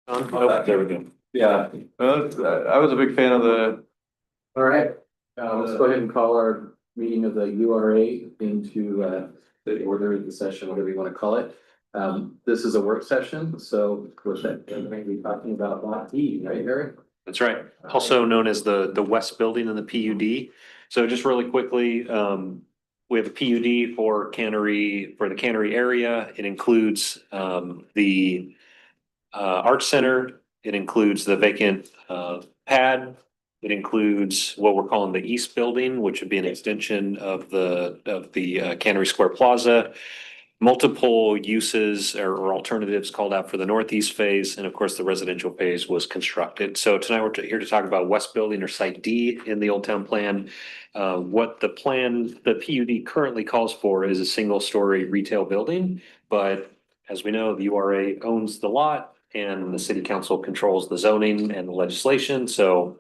Oh, there we go. Yeah, I was a big fan of the. All right, let's go ahead and call our meeting of the URA into the order of the session, whatever you want to call it. This is a work session, so with that, we're going to be talking about lot E, right, Eric? That's right. Also known as the West Building in the PUD. So just really quickly, we have a PUD for the cannery area. It includes the Arts Center. It includes the vacant pad. It includes what we're calling the East Building, which would be an extension of the Cannery Square Plaza. Multiple uses or alternatives called out for the northeast phase, and of course, the residential phase was constructed. So tonight we're here to talk about West Building or Site D in the Old Town Plan. What the PUD currently calls for is a single-story retail building, but as we know, the URA owns the lot and the city council controls the zoning and the legislation, so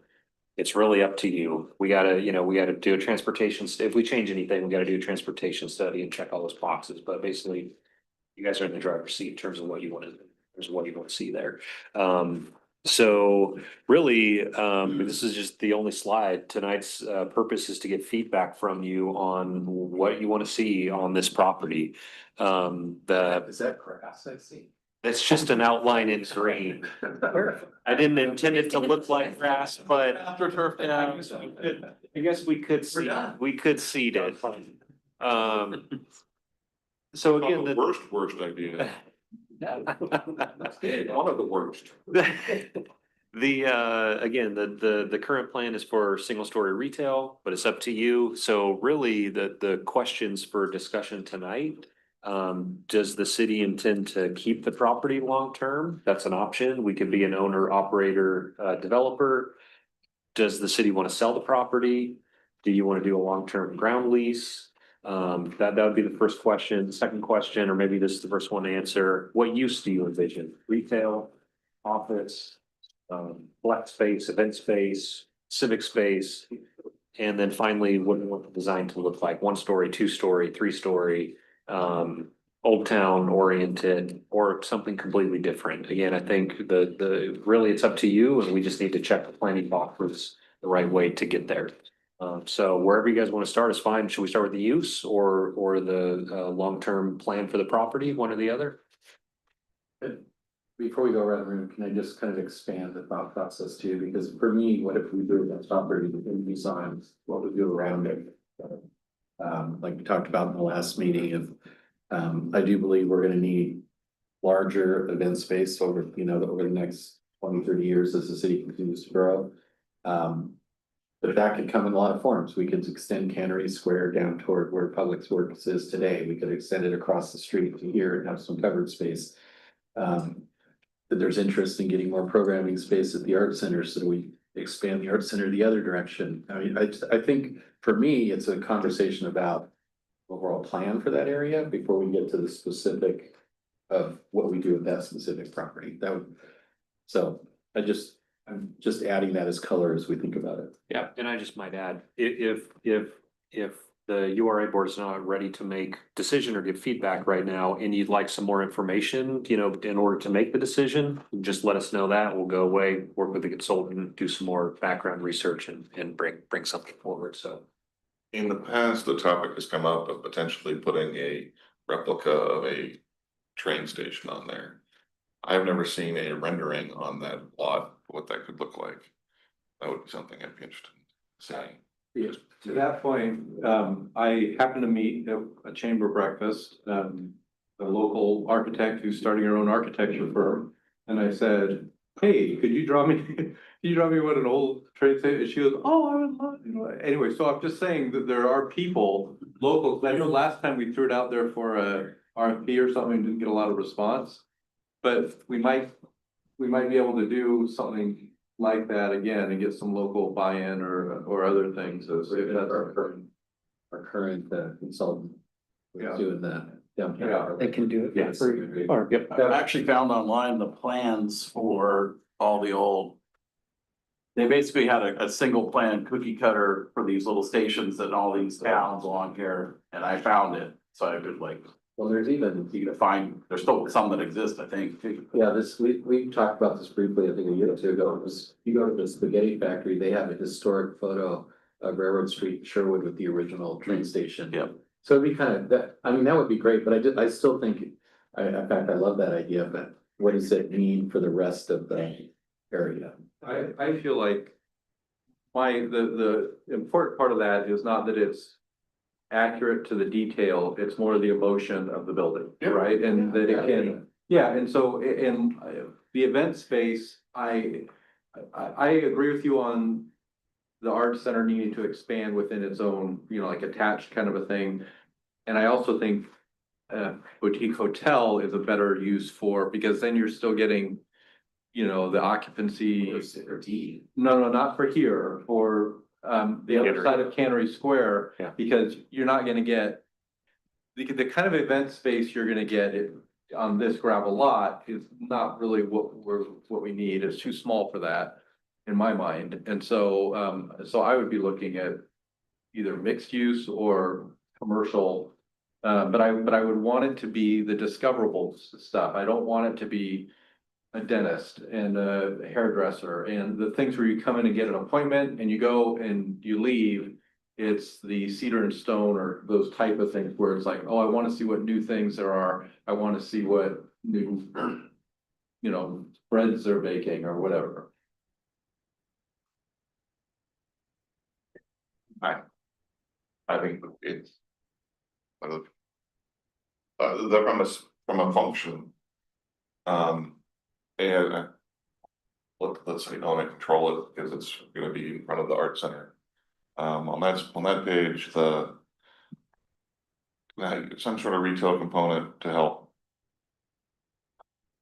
it's really up to you. We gotta do a transportation, if we change anything, we gotta do a transportation study and check all those boxes, but basically. You guys are in the driver's seat in terms of what you want to see there. So really, this is just the only slide. Tonight's purpose is to get feedback from you on what you want to see on this property. Is that grass I see? It's just an outline in green. I didn't intend it to look like grass, but I guess we could seed it. So again, the worst idea. One of the worst. The current plan is for single story retail, but it's up to you. So really the questions for discussion tonight. Does the city intend to keep the property long term? That's an option. We could be an owner, operator, developer. Does the city want to sell the property? Do you want to do a long-term ground lease? That would be the first question. The second question, or maybe this is the first one to answer, what use do you envision? Retail, office, flex space, event space, civic space? And then finally, what do you want the design to look like? 1 story, 2 story, 3 story, old town oriented, or something completely different? Again, I think really it's up to you, and we just need to check the planning boxes the right way to get there. So wherever you guys want to start is fine. Should we start with the use or the long-term plan for the property, one or the other? Before we go around the room, can I just kind of expand the thought process too? Because for me, what if we do that property in designs, what we do around it? Like we talked about in the last meeting of, I do believe we're gonna need larger event space over the next 20, 30 years as the city continues to grow. But that could come in a lot of forms. We could extend Cannery Square down toward where Public Works is today. We could extend it across the street to here and have some covered space. That there's interest in getting more programming space at the art center, so we expand the art center the other direction. I mean, I think for me, it's a conversation about overall plan for that area before we get to the specific of what we do with that specific property. I'm just adding that as color as we think about it. Yeah, and I just might add, if the URA board is not ready to make decision or give feedback right now, and you'd like some more information, in order to make the decision, just let us know that. We'll go away, work with the consultant, do some more background research and bring something forward, so. In the past, the topic has come up of potentially putting a replica of a train station on there. I've never seen a rendering on that lot, what that could look like. That would be something I'd be interested in seeing. Yeah, to that point, I happened to meet at a chamber breakfast, a local architect who's starting her own architecture firm. And I said, hey, could you draw me what an old train station? She goes, oh, I would love. Anyway, so I'm just saying that there are people, locals. I know last time we threw it out there for a RFP or something, didn't get a lot of response. But we might be able to do something like that again and get some local buy-in or other things. So if that's our current consultant was doing that. Yeah. They can do it. Yes. Yep. I've actually found online the plans for all the old. They basically had a single plan cookie cutter for these little stations in all these towns along here, and I found it. So I could Well, there's even, You can find, there's still some that exist, I think. yeah, we talked about this briefly, I think a year or two ago, it was, you go to the spaghetti factory, they have a historic photo of Railroad Street, Sherwood with the original train station. Yep. So it'd be kind of, that, I mean, that would be great, but I still think, in fact, I love that idea, but what does it mean for the rest of the area? I feel like the important part of that is not that it's accurate to the detail, it's more the emotion of the building, Yeah. right? And that it can, yeah, and so in the event space, I agree with you on the art center needing to expand within its own, you know, like attached kind of a thing. And I also think boutique hotel is a better use for, because then you're still getting, you know, the occupancy. Or D. No, not for here, for the other Cannery. side of Cannery Square. Yeah. Because you're not gonna get. The kind of event space you're gonna get on this gravel lot is not really what we need, it's too small for that. In my mind, and so so I would be looking at either mixed use or commercial. But I would want it to be the discoverable stuff, I don't want it to be a dentist and a hairdresser and the things where you come in and get an appointment and you go and you leave. It's the cedar and stone or those type of things where it's like, oh, I want to see what new things there are. I want to see what new, you know, breads they're baking or whatever. I think it's. The from a function. And. Let's say element control it because it's gonna be in front of the art center. On that page, some sort of retail component to help.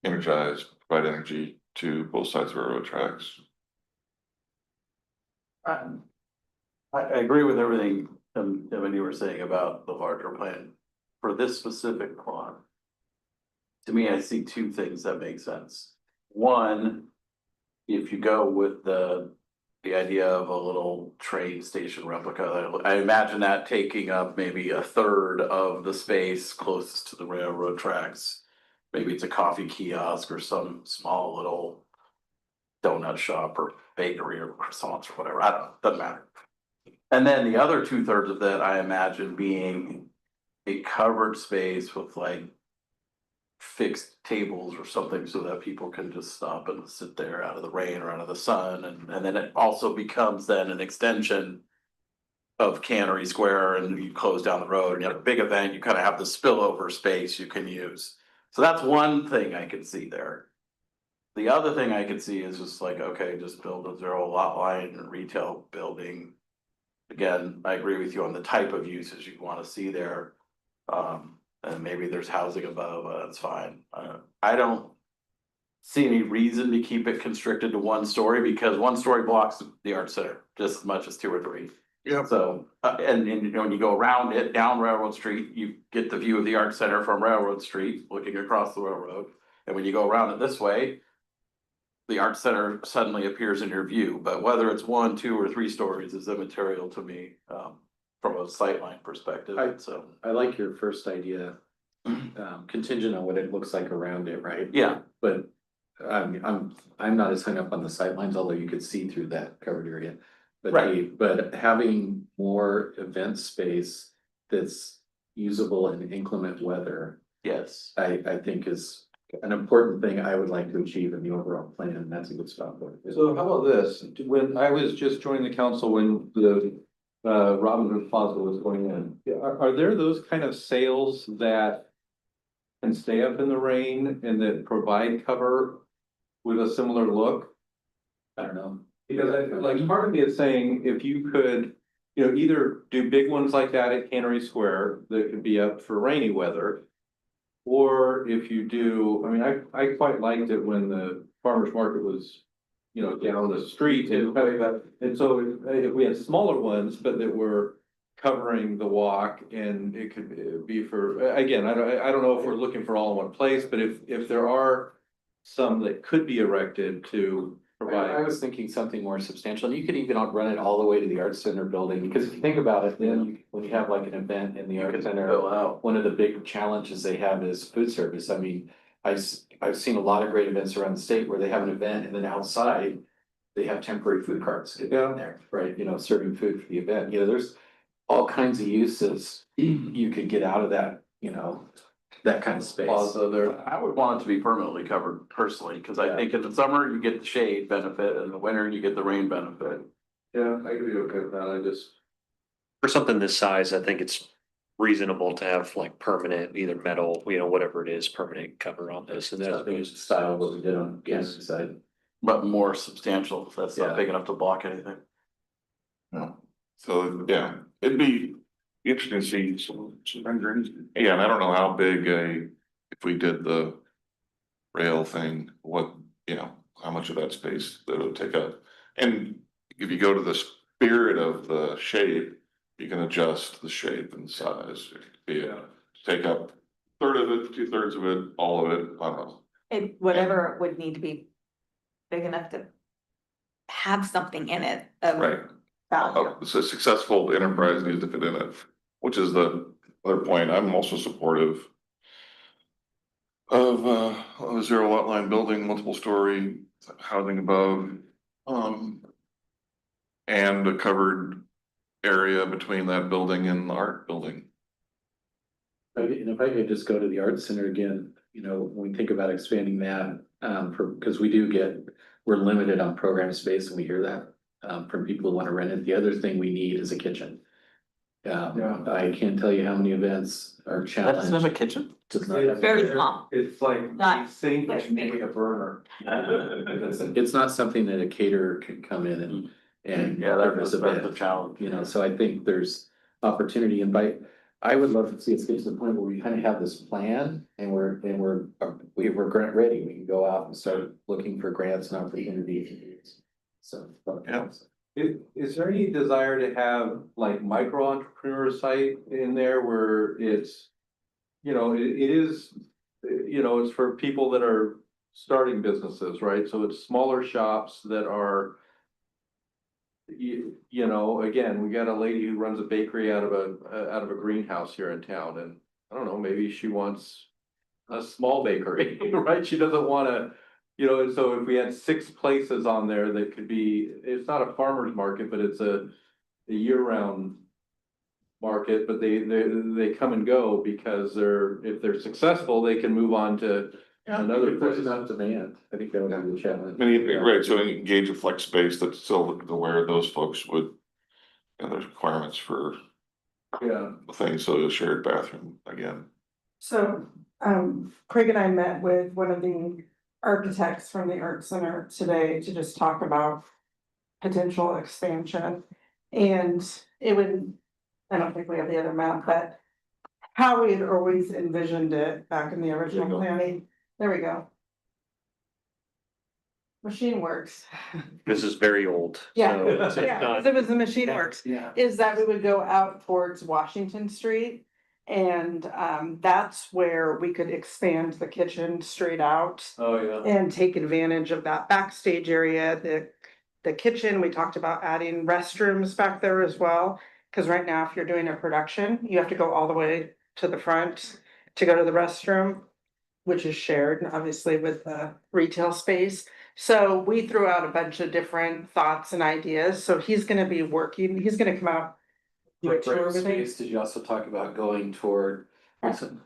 Energize, provide energy to both sides of railroad tracks. I agree with everything, Evan, you were saying about the larger plan. For this specific plot. To me, I see two things that make sense. One, if you go with the idea of a little train station replica, I imagine that taking up maybe a third of the space closest to the railroad tracks. Maybe it's a coffee kiosk or some small little donut shop or bakery or croissants or whatever, I don't know, doesn't matter. And then the other 2/3 of that, I imagine being a covered space with like fixed tables or something so that people can just stop and sit there out of the rain or out of the sun. And then it also becomes then an extension of Cannery Square, and you close down the road and you have a big event, you kind of have the spillover space you can use. So that's one thing I could see there. The other thing I could see is just like, okay, just build a zero lot line and retail building. Again, I agree with you on the type of uses you want to see there. And maybe there's housing above, that's fine. I don't see any reason to keep it constricted to 1 story because 1 story blocks the art center just as much as 2 or 3. Yeah. So, and you know, when you go around it down Railroad Street, you get the view of the art center from Railroad Street, looking across the railroad. And when you go around it this way, the art center suddenly appears in your view, but whether it's 1, 2, or 3 stories is immaterial to me, from a sightline perspective, so. I like your first idea, contingent on what it looks like around it, right? Yeah, But I'm not as hung up on the sightlines, although you could see through that covered area. But Right. but having more event space that's usable in inclement weather, yes. I think is an important thing I would like to achieve in the overall plan, and that's a good spot for it. So how about this, when I was just joining the council when the Robin Hood Plaza was going in, are there those kind of sales that can stay up in the rain and that provide cover with a similar look? I don't know. Because like part of me is saying if you could, you know, either do big ones like that at Cannery Square that could be up for rainy weather. Or if you do, I mean, I quite liked it when the farmer's market was, you know, down the street and so if we had smaller ones, but that were covering the walk and it could be for, again, I don't know if we're looking for all in one place, but if there are some that could be erected to I provide. was thinking something more substantial, and you could even run it all the way to the Arts Center building, because if you think about it, then when you have like an event in the You Arts could Center. go out. One of the big challenges they have is food service. I mean, I've seen a lot of great events around the state where they have an event and then outside. They have temporary food carts in there, right, serving food for the event, there's all kinds of uses you could get out of that, that kind of space. Plaza there. I would want it to be permanently covered personally, because I think in the summer you get the shade benefit and in the winter you get the rain benefit. Yeah, I could be okay with that, I just. For something this size, I think it's reasonable to have like permanent, either metal, whatever it is, permanent cover on this. And I think it's the style of what we did on Kansas side. But more substantial, that's Yeah. not big enough to block anything. No. So, yeah, it'd be interesting to see some renderings. Yeah, and I don't know how big if we did the rail thing, how much of that space that it would take up. And if you go to the spirit of the shape, you can adjust the shape and size. It could be take up a third of it, 2/3 of it, all of it, I don't know. Whatever would need to be big enough to have something in it of Right. value. It's a successful enterprise needs to fit in it, which is the other point. I'm also supportive of a zero lot line building, multiple story housing above, and a covered area between that building and the art building. And if I could just go to the Arts Center again, when we think about expanding that, because we're limited on program space and we hear that from people who want to rent it. The other thing we need is a kitchen. I can't tell you how many events are challenged. Doesn't have a kitchen? Does not have- Very small. It's like Not- sink and maybe a burner. It's not something that a caterer can come in and. Yeah, that's a the challenge. So I think there's opportunity and I would love to see us get to the point where we kind of have this plan and we're grant ready. We can go out and start looking for grants and opportunities. So. Yeah. Is there any desire to have like micro entrepreneur site in there where it's, it is, it's for people that are starting businesses, right? So it's smaller shops that are, again, we got a lady who runs a bakery out of a greenhouse here in town, and I don't know, maybe she wants a small bakery, right? She doesn't wanna, and so if we had 6 places on there that could be, it's not a farmer's market, but it's a year-round market, but they come and go because if they're successful, they can move on to another If there's place. enough demand, I think that would be the challenge. Right, so engage a flex space that's still aware those folks would, there's requirements for Yeah. things, so a shared bathroom again. So, Craig and I met with one of the architects from the Art Center today to just talk about potential expansion. And it would, I don't think we have the other map, but how we had always envisioned it back in the original planning. There we go. Machine Works. This is very old. Yeah. so it's Yeah, not- 'cause it was the Machine Works. Yeah. Is that we would go out towards Washington Street. And that's where we could expand the kitchen straight out Oh, yeah. and take advantage of that backstage area, the kitchen. We talked about adding restrooms back there as well. Cause right now, if you're doing a production, you have to go all the way to the front to go to the restroom, which is shared obviously with the retail space. So we threw out a bunch of different thoughts and ideas. So he's gonna come out. do a What tour with me. space did you also talk about going toward?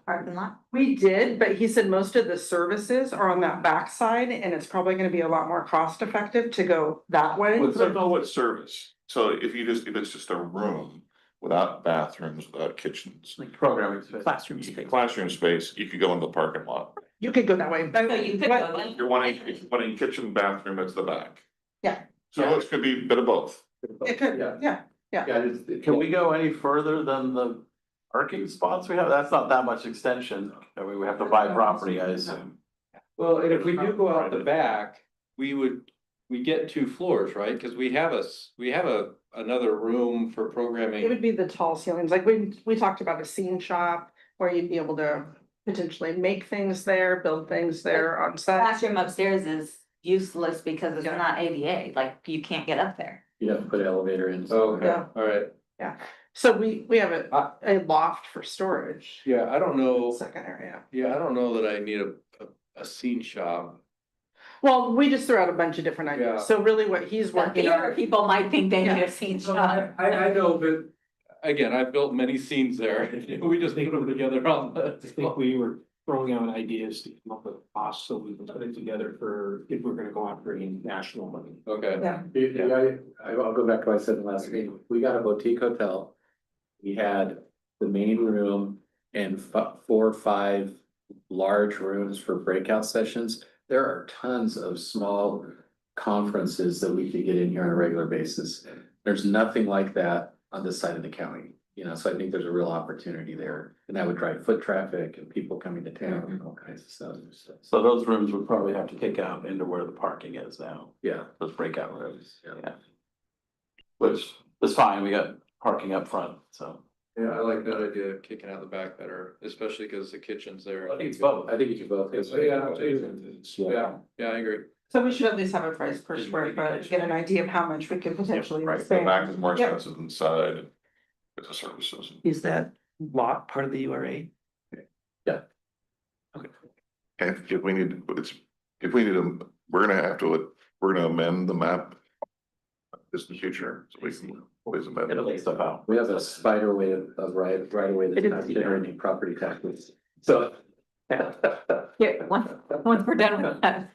Parking lot. We did, but he said most of the services are on that backside and it's probably gonna be a lot more cost effective to go that way. Well, I know what service, so if it's just a room without bathrooms, without kitchens. Like programming space. Classroom space, you could go in the parking lot. You could go that way. So you could go in. You're wanting kitchen, bathroom, it's the back. Yeah. So it could be a bit of both. It could, yeah. Can we go any further than the parking spots we have? That's not that much extension. I mean, we have to buy property, I assume. Well, and if we do go out the back, we get 2 floors, right? Cause we have another room for It programming. would be the tall ceilings, like we talked about a scene shop where you'd be able to potentially make things there, build things there on set. Classroom upstairs is useless because it's not ADA, like you can't get up there. You have to put an elevator in. Okay, Yeah. all right. So we have a loft for storage, Yeah, I don't know, second area. yeah, I don't know that I need a scene shop. Well, we just threw out a bunch of different Yeah. ideas, so really what he's The working theater on. people might think they need Yeah. a scene shot. I know, but again, I've built many scenes there. We just put them together on I the. think we were throwing out ideas to come up with costs, so we can put it together for if we're gonna go after any national money. Okay, I'll go back to what I said in the last meeting. We got a boutique hotel. We had the main room and 4 or 5 large rooms for breakout sessions. There are tons of small conferences that we could get in here on a regular basis. There's nothing like that on this side of the county, you know, so I think there's a real opportunity there. And that would drive foot traffic and people coming to town and all kinds of stuff. So those rooms would probably have to kick out into where the parking is now, Yeah. those breakout rooms, Yeah. yeah. Which is fine, we got parking up front, so. yeah, I like that idea of kicking out the back better, especially because the kitchen's there. I think it's both. I think you should both. Yeah, I agree. So we should at least have a price per square foot, to get an idea of how much we could potentially Right, the back is expand. more Yep. expensive than the side. It's a services. Is that lot part of the URA? And if we need, we're gonna have to, we're gonna amend the map. This in the future, so we can always amend It'll lay it. stuff out. We have a spider way of right away that's not generating property taxes. So. Yeah, once we're done with that.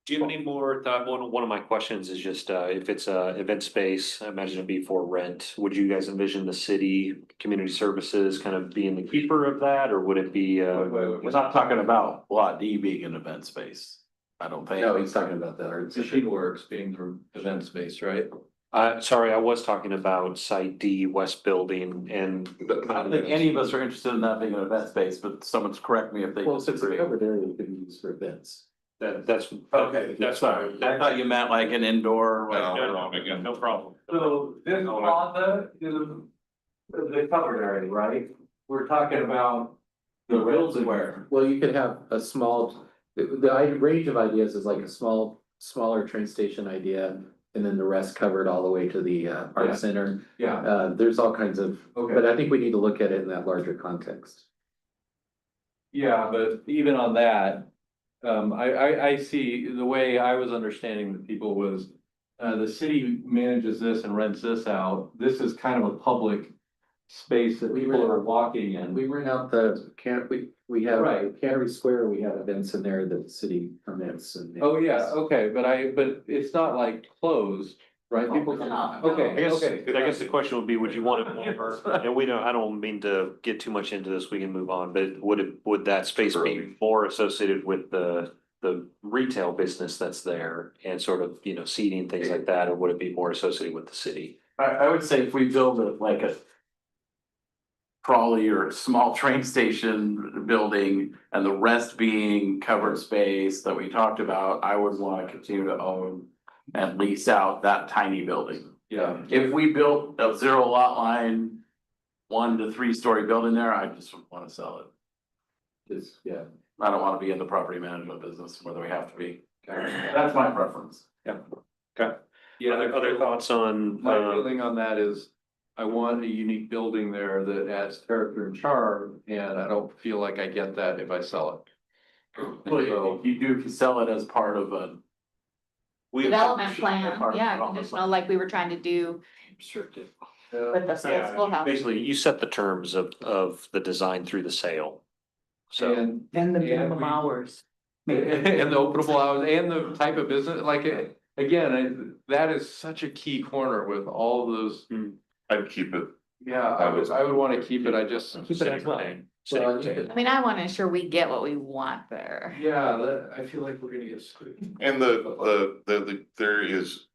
Do you have any more thought? One of my questions is just, if it's a event space, I imagine it'd be for rent. Would you guys envision the city, community services kind of being the keeper of that, or would it be, We're not talking about Lot D being an event space, I don't think. No, he's talking about that. Art. Machine Works being the event space, right? sorry, I was talking about Site D, West Building, and I don't think any of us are interested in that being an event space, but someone's correct me if they Well, since it's a disagree. covered area, you can use for events. that's. Okay, That's sorry, I thought you meant like an indoor, like. No problem. So this plaza is the covered area, right? We're talking about the building. Where? Well, you could have a small, range of ideas is like a smaller train station idea. And then the rest covered all the way to the Yeah. art center. Yeah, There's all kinds of, okay. but I think we need to look at it in that larger context. Yeah, but even on that, I see, the way I was understanding the people was, the city manages this and rents this out. This is kind of a public space that people are walking in. We rent out the we have Right. Cannery Square, we have events in there that the city permits and. Oh, yeah, okay, but it's not like closed, right? People can, okay, I guess the question would be, would you want it more, and I don't mean to get too much into this, we can move on, but would that space be more associated with the retail business that's there and sort of, seating, things like that, or would it be more associated with the city? I would say if we build like a trolley or a small train station building and the rest being covered space that we talked about, I would want to continue to own and lease out that tiny building. Yeah, If we built a 0 lot line, 1 to 3 story building there, I just want to sell it. Yeah. I don't want to be in the property management business, whether we have to be. That's my preference. yeah. Other thoughts on, My feeling on that is, I want a unique building there that adds character and charm, and I don't feel like I get that if I sell it. Well, you do sell it as part of a. Development plan, yeah, conditional, like we were trying to do with the schoolhouse. basically, you set the terms of the design through the sale. So, And, And the And minimum we- hours. and the openable hours and the type of business, like, again, that is such a key corner with all those. I'd keep it, Yeah, I would wanna keep it, I just. Keep it as well. Well, you could- I mean, I wanna ensure we get what we want there. Yeah, I feel like we're gonna get screwed. and there is.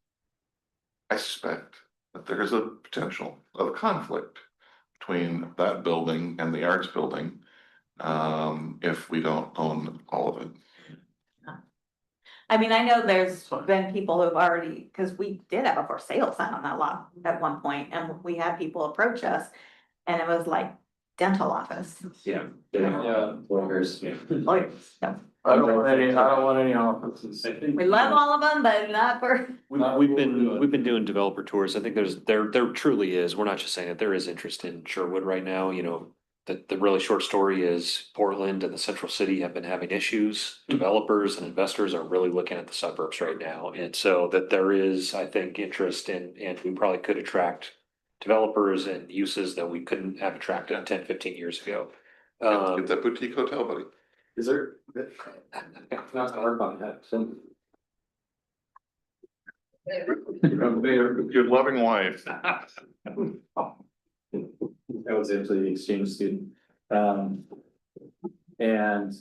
I suspect that there is a potential of conflict between that building and the arts building. If we don't own all of it. I mean, I know there's been people who've already, cause we did have a for sale sign on that lot at one point, and we had people approach us. And it was like dental office. yeah. Yeah. Lawyers. Lawyers, no. I don't want any offices. We love all of them, but not for. We've been doing developer tours. I think there truly is. We're not just saying it. There is interest in Sherwood right now, you know. The really short story is Portland and the central city have been having issues. Developers and investors are really looking at the suburbs right now. And so that there is, I think, interest in, and we probably could attract developers and uses that we couldn't have attracted 10, 15 years ago. Get that boutique hotel, buddy. Is there? Not to work on that, so. Your loving wife. I was actually the exchange student. And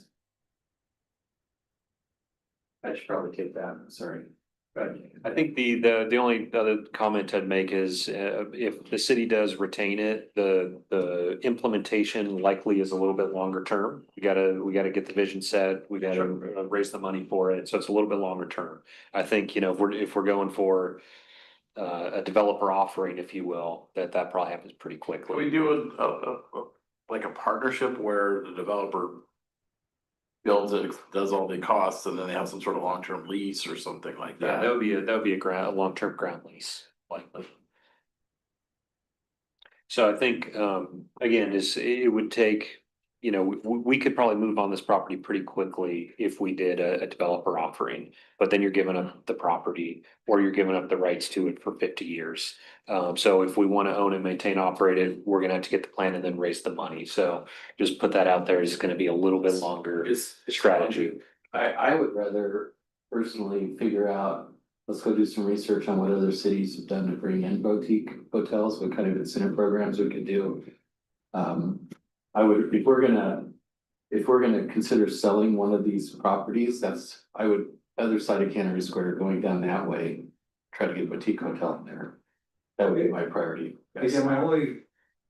I should probably take that, sorry. I think the only other comment I'd make is if the city does retain it, the implementation likely is a little bit longer term. We gotta get the vision set, we gotta raise the money for it, so it's a little bit longer term. I think, you know, if we're going for a developer offering, if you will, that probably happens pretty Can we quickly. do like a partnership where the developer builds it, does all the costs, and then they have some sort of long-term lease or something like Yeah, that? that would be a long-term ground lease, likely. So I think, again, it would take, you know, we could probably move on this property pretty quickly if we did a developer offering. But then you're giving up the property or you're giving up the rights to it for 50 years. So if we want to own and maintain, operate it, we're gonna have to get the plan and then raise the money. So just put that out there. It's gonna be a little bit longer strategy. I would rather personally figure out, let's go do some research on what other cities have done to bring in boutique hotels, what kind of incentive programs we could do. I would, if we're gonna consider selling one of these properties, other side of Cannery Square, going down that way, try to get a boutique hotel in there. That would be my priority. Again, my only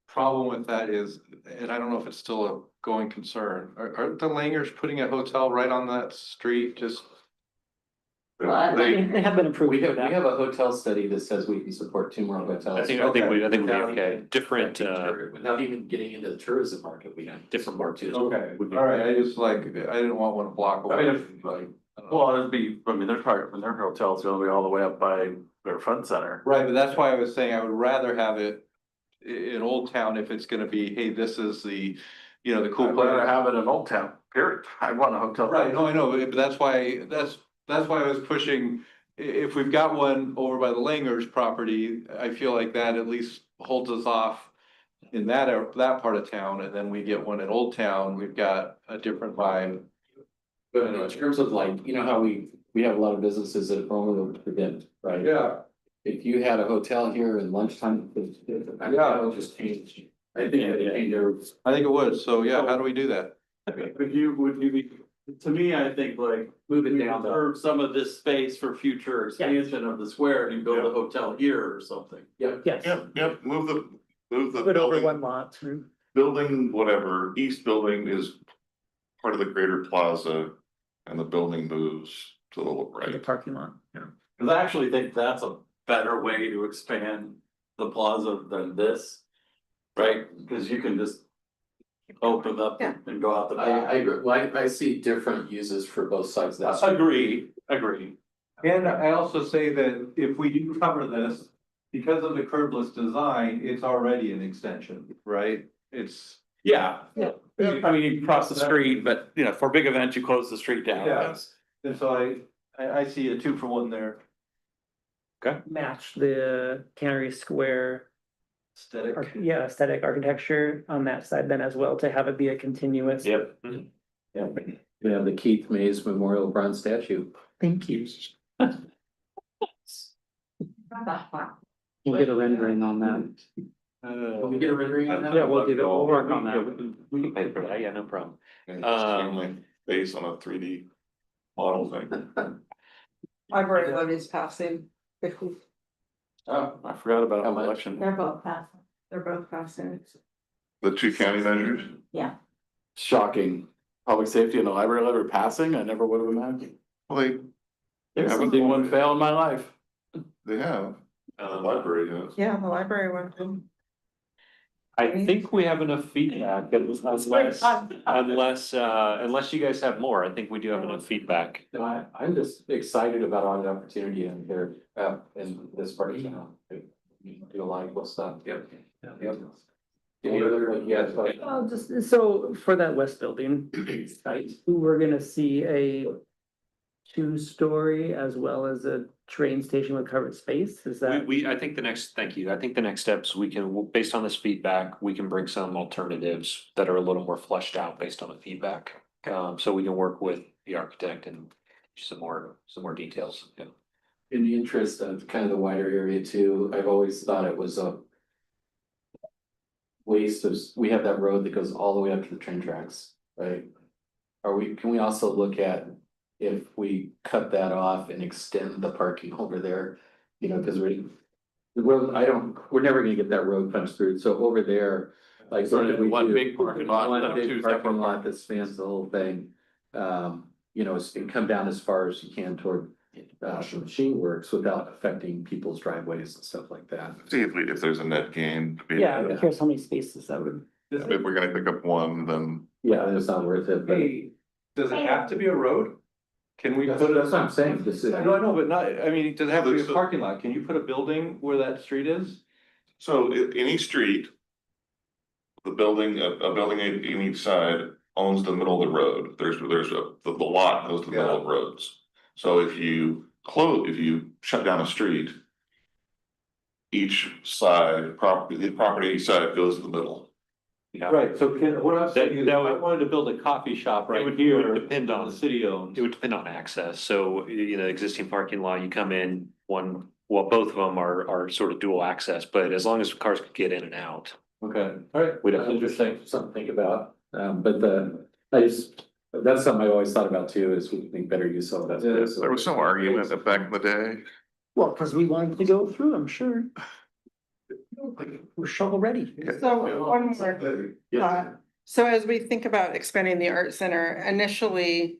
problem with that is, and I don't know if it's still a going concern, are the Langers putting a hotel right on that street, just? They have been approved We for have that. a hotel study that says we can support 2 more hotels. I think we'll be okay. Different, Without even getting into the tourism market, we have different markets. Okay, all right, I just like, I didn't want one block away. I mean, like, I don't know. Well, it'd be, I mean, their hotel's gonna be all the way up by their front center. Right, but that's why I was saying I would rather have it in Old Town if it's gonna be, hey, this is the, you know, the cool I'd place. rather have it in Old Town, period. I want a hotel. Right, no, I know, but that's why I was pushing, if we've got one over by the Langers property, I feel like that at least holds us off in that part of town, and then we get one in Old Town, we've got a different vibe. But in terms of like, you know how we have a lot of businesses that are only event, right? Yeah. If you had a hotel here in lunchtime, Yeah. it'll just change. I think it would change everything. I think it would, so yeah, how do we do that? Would you be, to me, I think like. Move it we down. reserve some of this space for future expansion of the square and you build a hotel here or something. Yep. Yes, Yep, move the put over building, one lot. building, whatever, east building is part of the greater plaza. And the building moves to the The right. parking lot, yeah. Cause I actually think that's a better way to expand the plaza than this. Right? Cause you can just open up and go out the back. I see different uses for both sides of that. Agree. And I also say that if we do cover this, because of the curbless design, it's already an extension, right? It's. Yeah. I mean, you cross the street, but you know, for big events, you close the street down. Yeah. And so I see a 2-for-1 there. Match the Cannery Square, Aesthetic. aesthetic architecture on that side then as well, to have it be a continuous. Yep. Yeah, we have the Keith Mays Memorial Bronze Statue. Thank you. We'll get a rendering on that. Can we get a rendering on that? Yeah, we'll do that. We'll work on that. We can pay for that, yeah, no problem. Family based on a 3D model thing. Library levies passing. Oh, I forgot about How much? election. They're both passing. They're both passing. The 2 county measures. Shocking. Public safety and the library levy passing, I never would have imagined. Well, I haven't seen one fail in my life. they have, the library has. Yeah, the library one. I think we have enough feedback, unless you guys have more, I think we do have enough feedback. No, I'm just excited about all the opportunity in here, in this part of town. Do a lot of cool stuff. Yep. Any other, yes, but. Just, so for that west building, we're gonna see a two-story as well as a train station with covered space, is that? I think thank you, I think the next steps, we can, based on this feedback, we can bring some alternatives that are a little more fleshed out based on the feedback. So we can work with the architect and some more details, yeah. In the interest of kind of the wider area too, I've always thought it was a waste of, we have that road that goes all the way up to the train tracks, right? Can we also look at if we cut that off and extend the parking over there? You know, cause we're never gonna get that road punched through, so over there, like. Sort what of did we one do? big parking lot One instead of big two parking separate lot that spans the whole thing. You know, and come down as far as you can toward Machine Works without affecting people's driveways and stuff like that. See if there's a net gain. Yeah, I'm curious how many spaces that would. If we're gonna pick up one, then Yeah, it's not worth it, but Hey, does it have to be a road? Can we that's put it? what I'm saying, this is. No, I know, but not, I mean, does it have to be a parking lot? Can you put a building where that street is? so any street. The building, a building in each side owns the middle of the road. The lot goes to the middle of roads. So if you shut down a street. Each side, the property each side goes to the middle. Yeah. Right, so what I'm saying is, That if I would- wanted to build a coffee shop It right would here. depend on The city owns. It would depend on access, so, you know, existing parking lot, you come in, both of them are sort of dual access, but as long as cars could get in and out. Okay, all right. We don't- Interesting, something to think about, but that's something I always thought about too, is we can make better use of that. space. There was some argument that back in the day. Well, cause we wanted to go through, I'm sure. We're shovel ready. So one more thought. So as we think about expanding the art center, initially,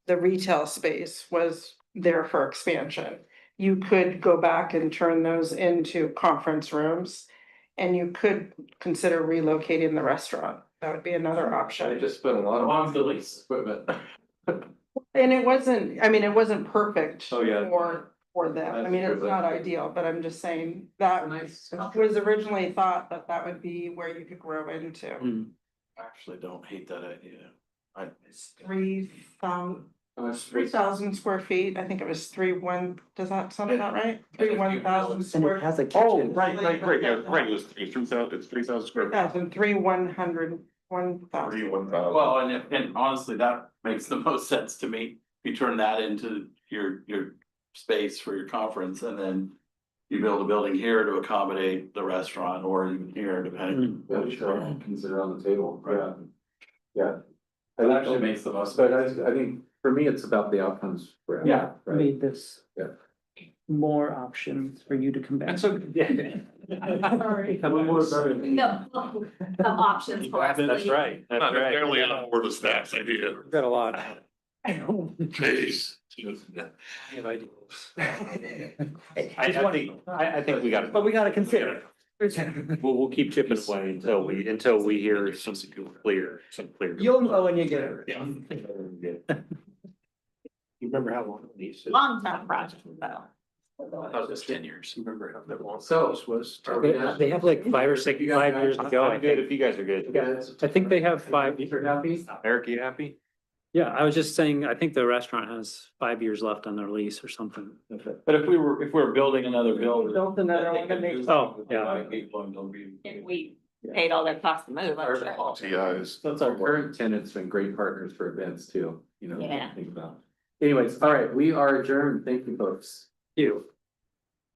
the retail space was there for expansion. You could go back and turn those into conference rooms. And you could consider relocating the restaurant. That would be another I option. just spent a lot of money on the lease equipment. And it wasn't, I mean, it wasn't perfect Oh, yeah. for them. I That's mean, it's true. not ideal, but I'm just saying that was originally thought that that would be where you could grow into. I actually don't hate that idea. It's 3,000 square feet. I think it was does that sound about right? 1,000 And square. it has a Oh, kitchen. right, it's 3,000 square. 3,000, 1,000. Well, and honestly, that makes the most sense to me. You turn that into your space for your conference, and then you build a building here to accommodate the restaurant, or even here, depending. Yeah, sure, consider on the table, yeah. Yeah. That actually makes the most. But I think for me, it's about the outcomes. for Yeah, right? made this. Yeah. More options for you to come back. That's okay. Sorry. No, of options for us. That's right, that's Not right. necessarily an word of stats idea. Got a lot. Jeez. I think we got it. But we gotta consider. We'll keep chipping away until we hear some clear. You'll know when you get it. Yeah. You remember how long these? Long-term project though. I thought it was 10 years. You remember how that long? So- this was? They have like 5 or 6, 5 years to go. I I'm good think. if you guys are good. I think they have 5. Eric, you happy? Yeah, I was just saying, I think the restaurant has 5 years left on their lease or something. But if we were building another building. Built another one that makes. Oh, yeah. If we paid all their costs to move, I'm sure. TIs. That's our current tenants been great partners for events too, you know, Yeah. think about. Anyways, all right, we are adjourned. Thank you, folks. You.